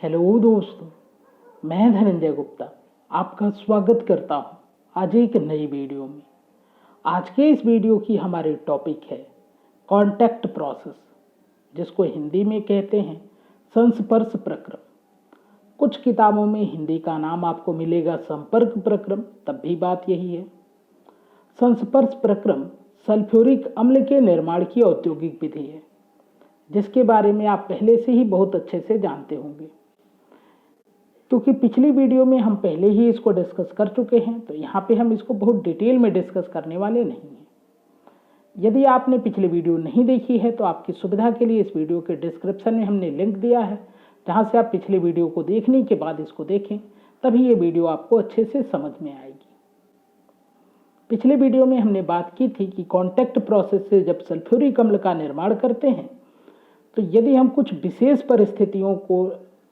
Hello दोस्तों, मैं धनंजय गुप्ता आपका स्वागत करता हूं आज एक नई वीडियो में। आज के इस वीडियो की हमारी टॉपिक है कांटेक्ट प्रोसेस, जिसको हिंदी में कहते हैं संस्पर्श प्रक्रम। कुछ किताबों में हिंदी का नाम आपको मिलेगा संपर्क प्रक्रम, तब भी बात यही है। संस्पर्श प्रक्रम सल्फ्यूरिक अम्ल के निर्माण की औद्योगिक विधि है, जिसके बारे में आप पहले से ही बहुत अच्छे से जानते होंगे, क्योंकि पिछली वीडियो में हम पहले ही इसको डिस्कस कर चुके हैं। तो यहाँ पे हम इसको बहुत डिटेल में डिस्कस करने वाले नहीं हैं। यदि आपने पिछली वीडियो नहीं देखी है तो आपकी सुविधा के लिए इस वीडियो के डिस्क्रिप्शन में हमने लिंक दिया है, जहाँ से आप पिछली वीडियो को देखने के बाद इसको देखें, तभी ये वीडियो आपको अच्छे से समझ में आएगी। पिछले वीडियो में हमने बात की थी कि कॉन्टैक्ट प्रोसेस से जब सल्फ्यूरिक अम्ल का निर्माण करते हैं, तो यदि हम कुछ विशेष परिस्थितियों को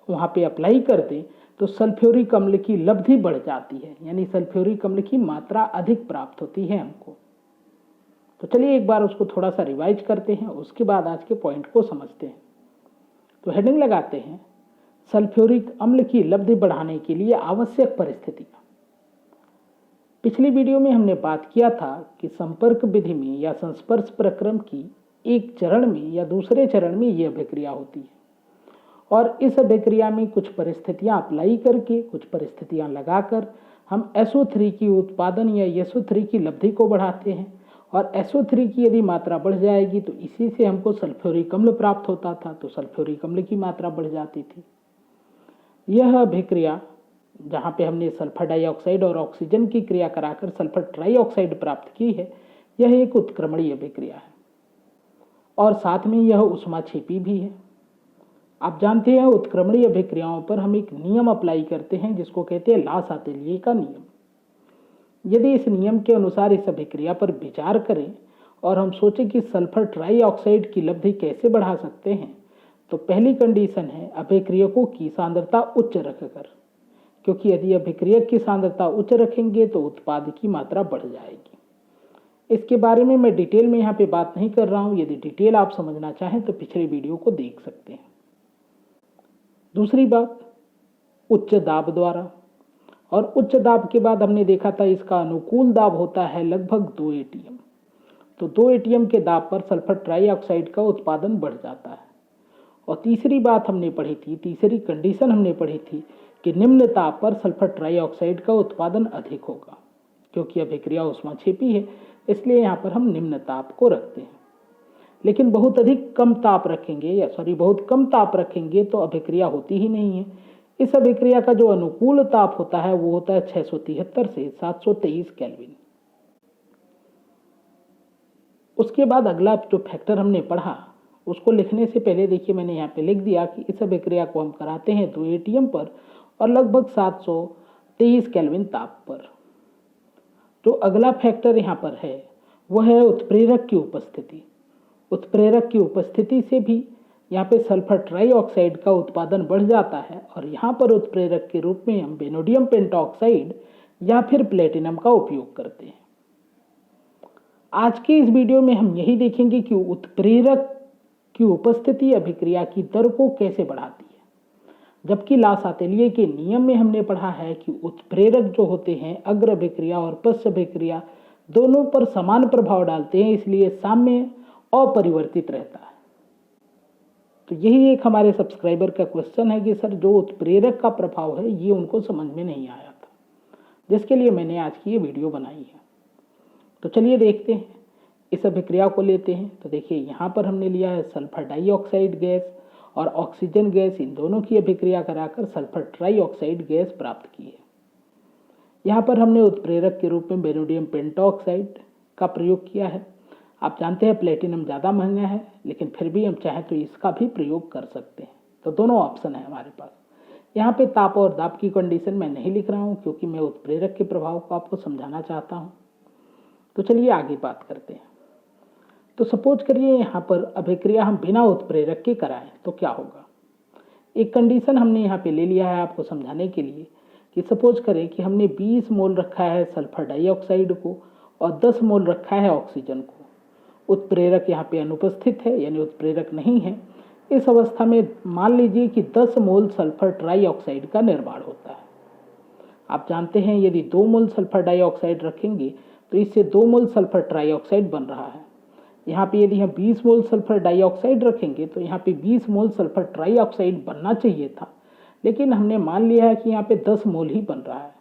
वहाँ पे अप्लाई कर दें तो सल्फ्यूरिक अम्ल की लब्धि बढ़ जाती है, यानी सल्फ्यूरिक अम्ल की मात्रा अधिक प्राप्त होती है हमको। तो चलिए एक बार उसको थोड़ा सा रिवाइज करते हैं, उसके बाद आज के पॉइंट को समझते हैं। तो हेडिंग लगाते हैं सल्फ्यूरिक अम्ल की लब्धि बढ़ाने के लिए आवश्यक परिस्थितियां। पिछली वीडियो में हमने बात किया था कि संपर्क विधि में या संस्पर्श प्रक्रम की एक चरण में या दूसरे चरण में यह अभिक्रिया होती है, और इस अभिक्रिया में कुछ परिस्थितियां अप्लाई करके, कुछ परिस्थितियां लगाकर हम SO3 की उत्पादन या SO3 की लब्धि को बढ़ाते हैं। और SO3 की यदि मात्रा बढ़ जाएगी तो इसी से हमको सल्फ्यूरिक अम्ल प्राप्त होता था, तो सल्फ्यूरिक अम्ल की मात्रा बढ़ जाती थी। यह अभिक्रिया जहाँ पे हमने सल्फर डाइऑक्साइड और ऑक्सीजन की क्रिया कराकर सल्फर ट्राइऑक्साइड प्राप्त की है, यह एक उत्क्रमणीय अभिक्रिया है और साथ में यह ऊष्माक्षेपी भी है। आप जानते हैं उत्क्रमणीय अभिक्रियाओं पर हम एक नियम अप्लाई करते हैं, जिसको कहते हैं लास आतेलिये का नियम। यदि इस नियम के अनुसार इस अभिक्रिया पर विचार करें और हम सोचें कि सल्फर ट्राइऑक्साइड की लब्धि कैसे बढ़ा सकते हैं, तो पहली कंडीशन है अभिक्रियकों की सांद्रता उच्च रखकर, क्योंकि यदि अभिक्रियक की सांद्रता उच्च रखेंगे तो उत्पाद की मात्रा बढ़ जाएगी। इसके बारे में मैं डिटेल में यहाँ पे बात नहीं कर रहा हूँ। यदि डिटेल आप समझना चाहें तो पिछले वीडियो को देख सकते हैं। दूसरी बात, उच्च दाब द्वारा, और उच्च दाब के बाद हमने देखा था इसका अनुकूल दाब होता है लगभग 2 ATM। तो 2 ATM के दाब पर सल्फर ट्राइऑक्साइड का उत्पादन बढ़ जाता है। और तीसरी बात हमने पढ़ी थी, तीसरी कंडीशन हमने पढ़ी थी कि निम्न ताप पर सल्फर ट्राइऑक्साइड का उत्पादन अधिक होगा, क्योंकि अभिक्रिया ऊष्माक्षेपी है, इसलिए यहाँ पर हम निम्न ताप को रखते हैं। लेकिन बहुत कम ताप रखेंगे तो अभिक्रिया होती ही नहीं है। इस अभिक्रिया का जो अनुकूल ताप होता है वो होता है 673 से 723 केल्विन। उसके बाद अगला जो फैक्टर हमने पढ़ा, उसको लिखने से पहले देखिए मैंने यहाँ पे लिख दिया कि इस अभिक्रिया को हम कराते हैं 2 ATM पर और लगभग 723 केल्विन ताप पर। जो अगला फैक्टर यहाँ पर है वह है उत्प्रेरक की उपस्थिति। उत्प्रेरक की उपस्थिति से भी यहाँ पे सल्फर ट्राइऑक्साइड का उत्पादन बढ़ जाता है, और यहाँ पर उत्प्रेरक के रूप में हम वेनेडियम पेंटॉक्साइड या फिर प्लेटिनम का उपयोग करते हैं। आज के इस वीडियो में हम यही देखेंगे कि उत्प्रेरक की उपस्थिति अभिक्रिया की दर को कैसे बढ़ाती है। जबकि लास आतेलिये के नियम में हमने पढ़ा है कि उत्प्रेरक जो होते हैं अग्र अभिक्रिया और पश्च अभिक्रिया दोनों पर समान प्रभाव डालते हैं, इसलिए साम्य अपरिवर्तित रहता है। तो यही एक हमारे सब्सक्राइबर का क्वेश्चन है कि सर जो उत्प्रेरक का प्रभाव है ये उनको समझ में नहीं आया था, जिसके लिए मैंने आज की ये वीडियो बनाई है। तो चलिए देखते हैं, इस अभिक्रिया को लेते हैं। तो देखिए यहाँ पर हमने लिया है सल्फर डाइऑक्साइड गैस और ऑक्सीजन गैस, इन दोनों की अभिक्रिया कराकर सल्फर ट्राइऑक्साइड गैस प्राप्त की है। यहाँ पर हमने उत्प्रेरक के रूप में वेनेडियम पेंटॉक्साइड का प्रयोग किया है। आप जानते हैं प्लेटिनम ज़्यादा महंगा है, लेकिन फिर भी हम चाहें तो इसका भी प्रयोग कर सकते हैं। तो दोनों ऑप्शन है हमारे पास। यहाँ पे ताप और दाब की कंडीशन मैं नहीं लिख रहा हूँ, क्योंकि मैं उत्प्रेरक के प्रभाव को आपको समझाना चाहता हूँ। तो चलिए आगे बात करते हैं। तो सपोज करिए यहाँ पर अभिक्रिया हम बिना उत्प्रेरक के कराएं तो क्या होगा। एक कंडीशन हमने यहाँ पे ले लिया है आपको समझाने के लिए कि सपोज करें कि हमने 20 मोल रखा है सल्फर डाइऑक्साइड को और 10 मोल रखा है ऑक्सीजन को। उत्प्रेरक यहाँ पे अनुपस्थित है, यानी उत्प्रेरक नहीं है, इस अवस्था में मान लीजिए कि 10 मोल सल्फर ट्राइऑक्साइड का निर्माण होता है। आप जानते हैं यदि 2 मोल सल्फर डाइऑक्साइड रखेंगे तो इससे 2 मोल सल्फर ट्राइऑक्साइड बन रहा है। यहाँ पे यदि हम 20 मोल सल्फर डाइऑक्साइड रखेंगे तो यहाँ पे 20 मोल सल्फर ट्राइऑक्साइड बनना चाहिए था, लेकिन हमने मान लिया है कि यहाँ पे 10 मोल ही बन रहा है।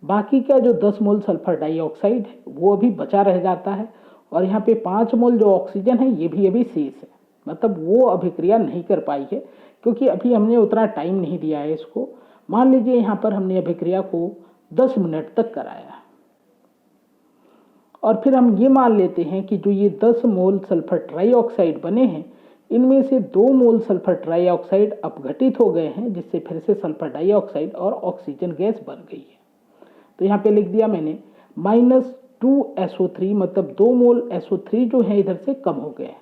बाकी का जो 10 मोल सल्फर डाइऑक्साइड है वो अभी बचा रह जाता है, और यहाँ पे 5 मोल जो ऑक्सीजन है ये भी अभी शेष है, मतलब वो अभिक्रिया नहीं कर पाई है क्योंकि अभी हमने उतना टाइम नहीं दिया है इसको। मान लीजिए यहाँ पर हमने अभिक्रिया को 10 मिनट तक कराया और फिर हम ये मान लेते हैं कि जो ये 10 मोल सल्फर ट्राइऑक्साइड बने हैं इनमें से 2 मोल सल्फर ट्राइऑक्साइड अपघटित हो गए हैं, जिससे फिर से सल्फर डाइऑक्साइड और ऑक्सीजन गैस बन गई है। तो यहाँ पे लिख दिया मैंने -2SO3, मतलब 2 मोल SO3 जो है इधर से कम हो गए हैं।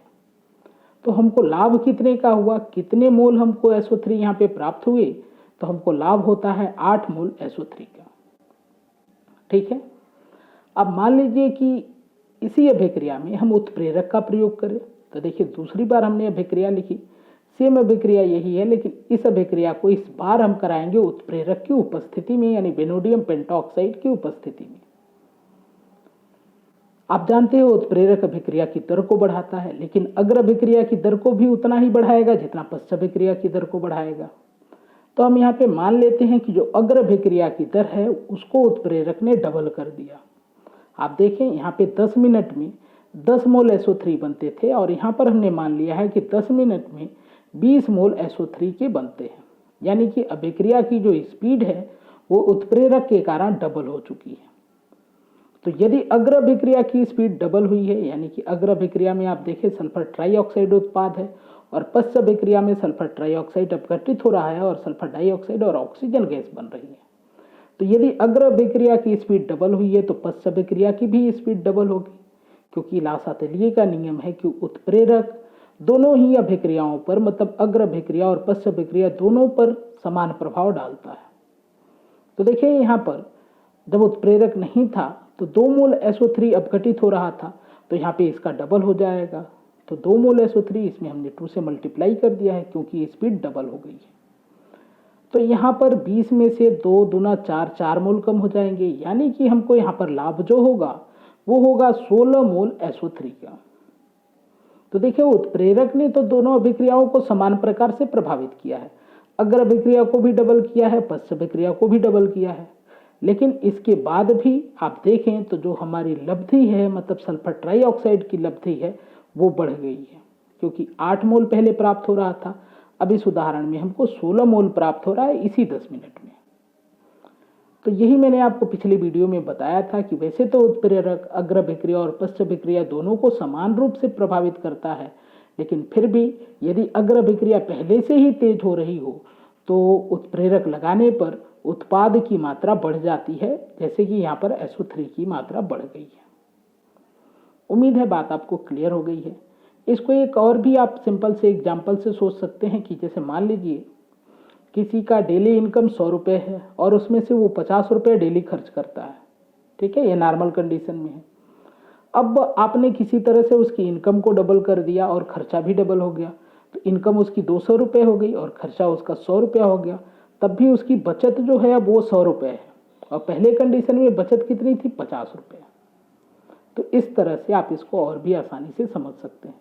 तो हमको लाभ कितने का हुआ, कितने मोल हमको SO3 यहाँ पे प्राप्त हुए, तो हमको लाभ होता है 8 मोल SO3 का। ठीक है, अब मान लीजिए कि इसी अभिक्रिया में हम उत्प्रेरक का प्रयोग करें, तो देखिए दूसरी बार हमने अभिक्रिया लिखी, सेम अभिक्रिया यही है, लेकिन इस अभिक्रिया को इस बार हम कराएंगे उत्प्रेरक की उपस्थिति में, यानी वेनोडियम पेंटॉक्साइड की उपस्थिति में। आप जानते हो उत्प्रेरक अभिक्रिया की दर को बढ़ाता है, लेकिन अग्र अभिक्रिया की दर को भी उतना ही बढ़ाएगा जितना पश्च अभिक्रिया की दर को बढ़ाएगा। तो हम यहाँ पे मान लेते हैं कि जो अग्र अभिक्रिया की दर है उसको उत्प्रेरक ने डबल कर दिया। आप देखें यहाँ पे 10 मिनट में 10 मोल SO3 बनते थे और यहाँ पर हमने मान लिया है कि 10 मिनट में 20 मोल SO3 के बनते हैं, यानी कि अभिक्रिया की जो स्पीड है वो उत्प्रेरक के कारण डबल हो चुकी है। तो यदि अग्र अभिक्रिया की स्पीड डबल हुई है, यानी कि अग्र अभिक्रिया में आप देखें सल्फर ट्राइऑक्साइड उत्पाद है और पश्च अभिक्रिया में सल्फर ट्राइऑक्साइड अपघटित हो रहा है और सल्फर डाइऑक्साइड और ऑक्सीजन गैस बन रही है। तो यदि अग्र अभिक्रिया की स्पीड डबल हुई है तो पश्च अभिक्रिया की भी स्पीड डबल होगी, क्योंकि लासातेलिये का नियम है कि उत्प्रेरक दोनों ही अभिक्रियाओं पर, मतलब अग्र अभिक्रिया और पश्च अभिक्रिया दोनों पर समान प्रभाव डालता है। तो देखिए यहाँ पर जब उत्प्रेरक नहीं था तो 2 मोल SO3 अपघटित हो रहा था, तो यहाँ पे इसका डबल हो जाएगा। तो 2 मोल SO3 इसमें हमने 2 से मल्टीप्लाई कर दिया है क्योंकि स्पीड डबल हो गई है। तो यहाँ पर 20 में से 2 दूना 4, 4 मोल कम हो जाएंगे, यानी कि हमको यहाँ पर लाभ जो होगा वो होगा 16 मोल SO3 का। तो देखिए उत्प्रेरक ने तो दोनों अभिक्रियाओं को समान प्रकार से प्रभावित किया है, अग्र अभिक्रिया को भी डबल किया है, पश्च अभिक्रिया को भी डबल किया है, लेकिन इसके बाद भी आप देखें तो जो हमारी लब्धि है, मतलब सल्फर ट्राइऑक्साइड की लब्धि है वो बढ़ गई है, क्योंकि 8 मोल पहले प्राप्त हो रहा था, अब इस उदाहरण में हमको 16 मोल प्राप्त हो रहा है इसी 10 मिनट में। तो यही मैंने आपको पिछले वीडियो में बताया था कि वैसे तो उत्प्रेरक अग्र अभिक्रिया और पश्च अभिक्रिया दोनों को समान रूप से प्रभावित करता है, लेकिन फिर भी यदि अग्र अभिक्रिया पहले से ही तेज हो रही हो तो उत्प्रेरक लगाने पर उत्पाद की मात्रा बढ़ जाती है, जैसे कि यहाँ पर SO3 की मात्रा बढ़ गई है। उम्मीद है बात आपको क्लियर हो गई है। इसको एक और भी आप सिंपल से एग्जाम्पल से सोच सकते हैं कि जैसे मान लीजिए किसी का डेली इनकम 100 रुपये है और उसमें से वो 50 रुपये डेली खर्च करता है, ठीक है, ये नॉर्मल कंडीशन में है। अब आपने किसी तरह से उसकी इनकम को डबल कर दिया और खर्चा भी डबल हो गया, तो इनकम उसकी 200 रुपये हो गई और खर्चा उसका 100 रुपया हो गया, तब भी उसकी बचत जो है अब वो 100 रुपये है और पहले कंडीशन में बचत कितनी थी, 50 रुपये। तो इस तरह से आप इसको और भी आसानी से समझ सकते हैं।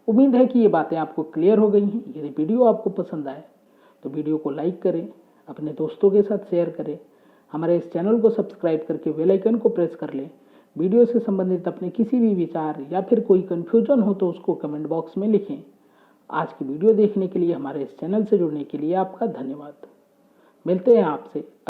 उम्मीद है कि ये बातें आपको क्लियर हो गई हैं। यदि वीडियो आपको पसंद आए तो वीडियो को लाइक करें, अपने दोस्तों के साथ शेयर करें, हमारे इस चैनल को सब्सक्राइब करके बेल आइकन को प्रेस कर लें। वीडियो से संबंधित अपने किसी भी विचार या फिर कोई कन्फ्यूजन हो तो उसको कमेंट बॉक्स में लिखें। आज की वीडियो देखने के लिए, हमारे इस चैनल से जुड़ने के लिए आपका धन्यवाद। मिलते हैं आपसे